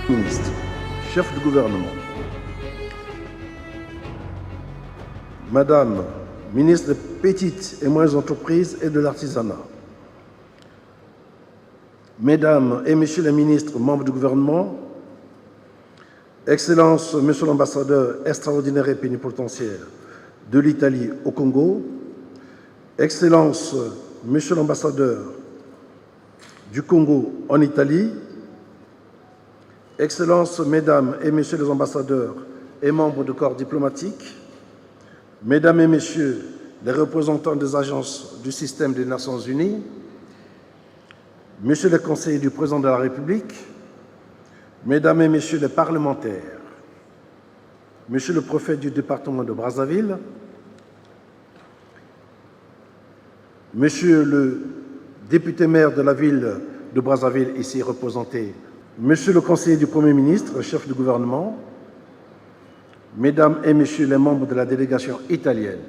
Ministre, chef du gouvernement, Madame, ministre des Petites et Moyennes Entreprises et de l'Artisanat, Mesdames et Messieurs les ministres, membres du gouvernement, Excellences, Monsieur l'ambassadeur extraordinaire et plénipotentiaire de l'Italie au Congo, Excellences, Monsieur l'ambassadeur du Congo en Italie, Excellences, Mesdames et Messieurs les ambassadeurs et membres du corps diplomatique, Mesdames et Messieurs les représentants des agences du système des Nations Unies, Messieurs les conseillers du Président de la République, Mesdames et Messieurs les parlementaires, Monsieur le préfet du département de Brazzaville, Monsieur le député-maire de la ville de Brazzaville, ici représenté, Monsieur le conseiller du Premier ministre, chef du gouvernement, Mesdames et Messieurs les membres de la délégation italienne,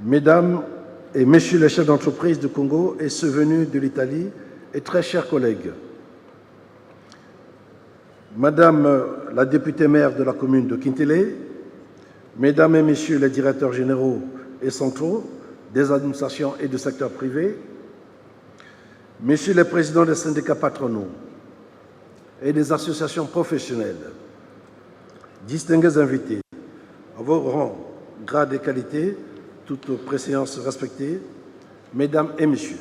Mesdames et Messieurs les chefs d'entreprise du Congo et ceux venus de l'Italie et très chers collègues, Madame la députée-maire de la commune de Kintélé, Mesdames et Messieurs les directeurs généraux et centraux des administrations et du secteur privé, Messieurs les présidents des syndicats patronaux et des associations professionnelles, distingués invités, à vos rangs, grades et qualités, toutes préséances respectées, Mesdames et Messieurs,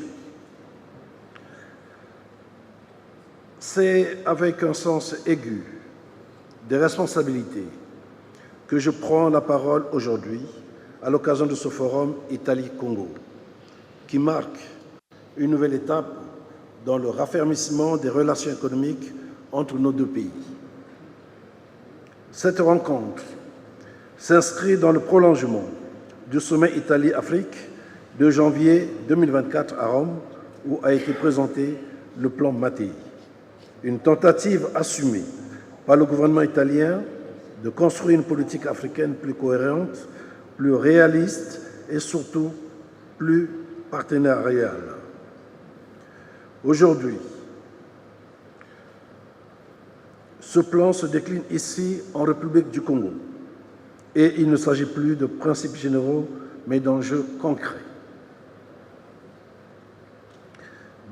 c'est avec un sens aigu des responsabilités que je prends la parole aujourd'hui à l'occasion de ce forum Italie-Congo, qui marque une nouvelle étape dans le raffermissement des relations économiques entre nos deux pays. Cette rencontre s'inscrit dans le prolongement du sommet Italie-Afrique de janvier 2024 à Rome, où a été présenté le plan Mattei, une tentative assumée par le gouvernement italien de construire une politique africaine plus cohérente, plus réaliste et surtout plus partenariale. Aujourd'hui, ce plan se décline ici en République du Congo et il ne s'agit plus de principes généraux mais d'enjeux concrets.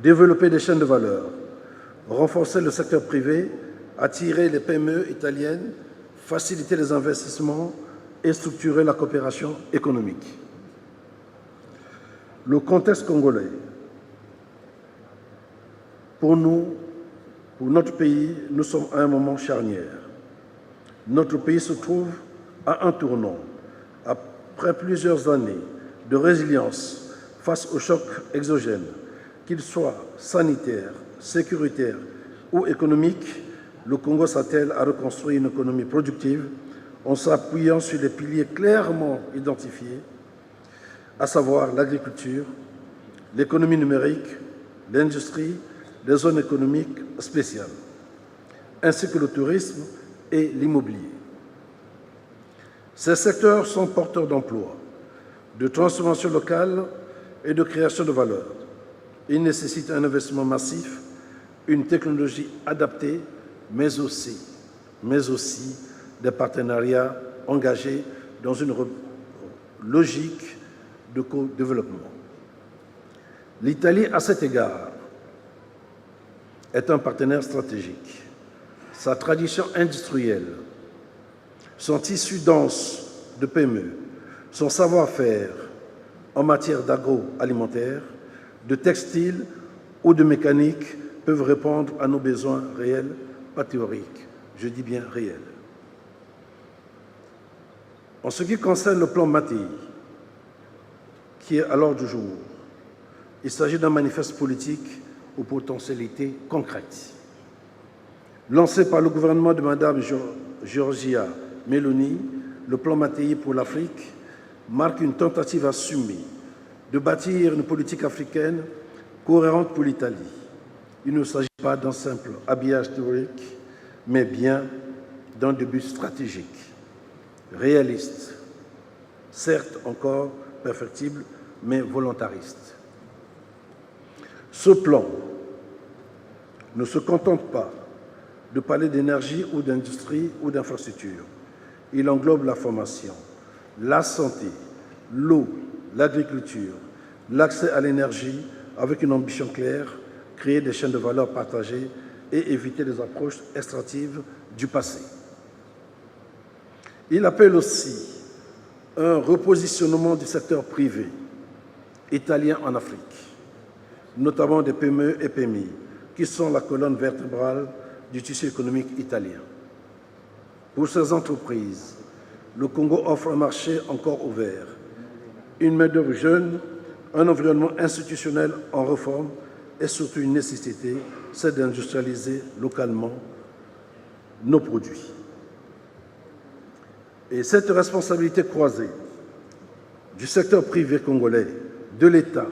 Développer des chaînes de valeur, renforcer le secteur privé, attirer les PME italiennes, faciliter les investissements et structurer la coopération économique. Le contexte congolais, pour nous, pour notre pays, nous sommes à un moment charnière. Notre pays se trouve à un tournant. Après plusieurs années de résilience face aux chocs exogènes, qu'ils soient sanitaires, sécuritaires ou économiques, le Congo s'attelle à reconstruire une économie productive en s'appuyant sur des piliers clairement identifiés, à savoir l'agriculture, l'économie numérique, l'industrie, les zones économiques spéciales, ainsi que le tourisme et l'immobilier. Ces secteurs sont porteurs d'emplois, de transformation locale et de création de valeur. Ils nécessitent un investissement massif, une technologie adaptée, mais aussi des partenariats engagés dans une logique de co-développement. L'Italie, à cet égard, est un partenaire stratégique. Sa tradition industrielle, son tissu dense de PME, son savoir-faire en matière d'agroalimentaire, de textile ou de mécanique peuvent répondre à nos besoins réels, pas théoriques. Je dis bien réels. En ce qui concerne le plan Mattei, qui est à l'ordre du jour, il s'agit d'un manifeste politique aux potentialités concrètes. Lancé par le gouvernement de Mme Giorgia Meloni, le plan Mattei pour l'Afrique marque une tentative assumée de bâtir une politique africaine cohérente pour l'Italie. Il ne s'agit pas d'un simple habillage théorique, mais bien d'un début stratégique, réaliste, certes encore perfectible, mais volontariste. Ce plan ne se contente pas de parler d'énergie ou d'industrie ou d'infrastructure. Il englobe la formation, la santé, l'eau, l'agriculture, l'accès à l'énergie avec une ambition claire, créer des chaînes de valeur partagées et éviter les approches extractives du passé. Il appelle aussi un repositionnement du secteur privé italien en Afrique, notamment des PME et PMI, qui sont la colonne vertébrale du tissu économique italien. Pour ces entreprises, le Congo offre un marché encore ouvert, une main-d'œuvre jeune, un environnement institutionnel en réforme et surtout une nécessité, c'est d'industrialiser localement nos produits. Et cette responsabilité croisée du secteur privé congolais, de l'État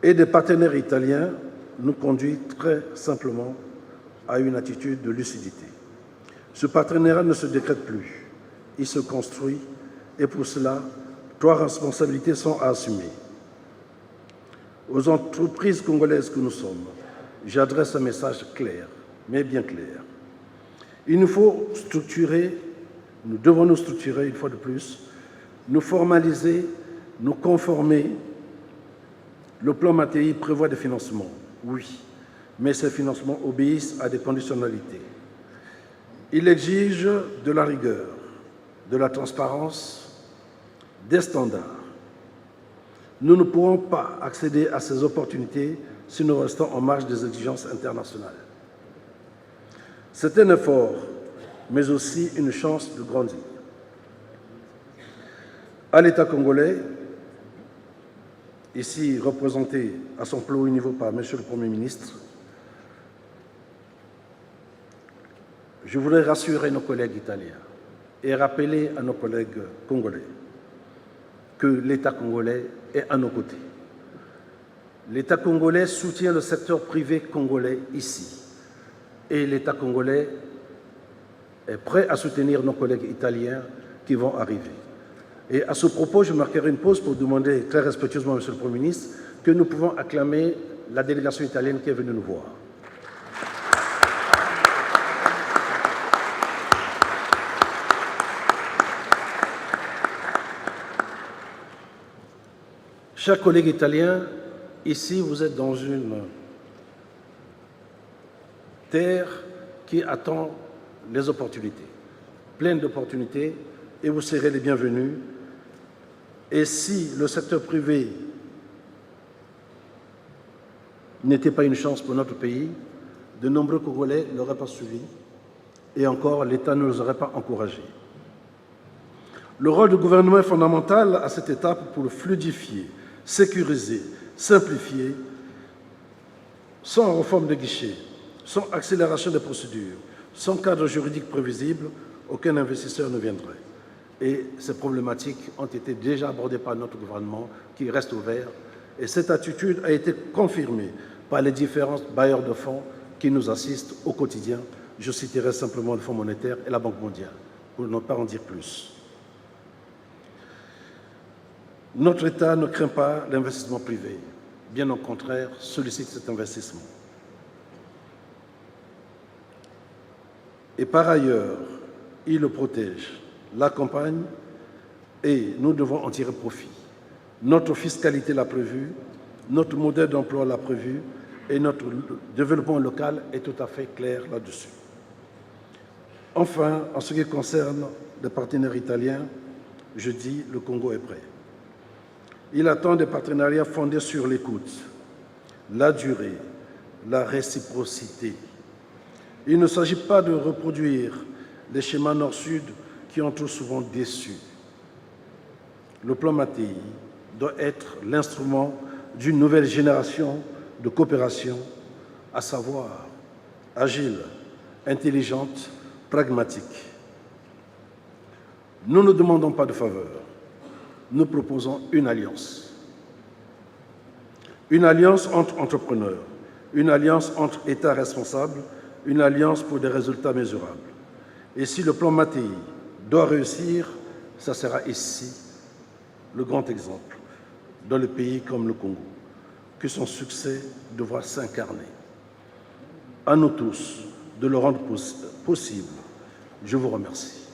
et des partenaires italiens nous conduit très simplement à une attitude de lucidité. Ce partenariat ne se décrète plus, il se construit et pour cela, 3 responsabilités sont à assumer. Aux entreprises congolaises que nous sommes, j'adresse un message clair, mais bien clair. Il nous faut structurer, nous devons nous structurer une fois de plus, nous formaliser, nous conformer. Le plan Mattei prévoit des financements, oui, mais ces financements obéissent à des conditionnalités. Il exige de la rigueur, de la transparence, des standards. Nous ne pourrons pas accéder à ces opportunités si nous restons en marge des exigences internationales. C'est un effort, mais aussi une chance de grandir. À l'État congolais, ici représenté à son plus haut niveau par M. le Premier ministre, je voudrais rassurer nos collègues italiens et rappeler à nos collègues congolais que l'État congolais est à nos côtés. L'État congolais soutient le secteur privé congolais ici et l'État congolais est prêt à soutenir nos collègues italiens qui vont arriver. Et à ce propos, je marquerai une pause pour demander très respectueusement à M. le Premier ministre que nous pouvons acclamer la délégation italienne qui est venue nous voir. Chers collègues italiens, ici vous êtes dans une terre qui attend les opportunités, pleine d'opportunités, et vous serez les bienvenus. Et si le secteur privé n'était pas une chance pour notre pays, de nombreux Congolais ne l'auraient pas suivi, et encore l'État ne les aurait pas encouragés. Le rôle du gouvernement est fondamental à cette étape pour le fluidifier, sécuriser, simplifier, sans réforme de guichet, sans accélération des procédures, sans cadre juridique prévisible, aucun investisseur ne viendrait. Et ces problématiques ont été déjà abordées par notre gouvernement qui reste ouvert. Et cette attitude a été confirmée par les différents bailleurs de fonds qui nous assistent au quotidien. Je citerai simplement le Fonds monétaire et la Banque mondiale, pour ne pas en dire plus. Notre État ne craint pas l'investissement privé. Bien au contraire, sollicite cet investissement. Et par ailleurs, il le protège, l'accompagne et nous devons en tirer profit. Notre fiscalité l'a prévu, notre modèle d'emploi l'a prévu et notre développement local est tout à fait clair là-dessus. Enfin, en ce qui concerne les partenaires italiens, je dis le Congo est prêt. Il attend des partenariats fondés sur l'écoute, la durée, la réciprocité. Il ne s'agit pas de reproduire les schémas nord-sud qui ont trop souvent déçu. Le plan Mattei doit être l'instrument d'une nouvelle génération de coopération, à savoir agile, intelligente, pragmatique. Nous ne demandons pas de faveur. Nous proposons une alliance. Une alliance entre entrepreneurs, une alliance entre États responsables, une alliance pour des résultats mesurables. Et si le plan Mattei doit réussir, ça sera ici le grand exemple, dans le pays comme le Congo, que son succès devra s'incarner. À nous tous, de le rendre possible. Je vous remercie.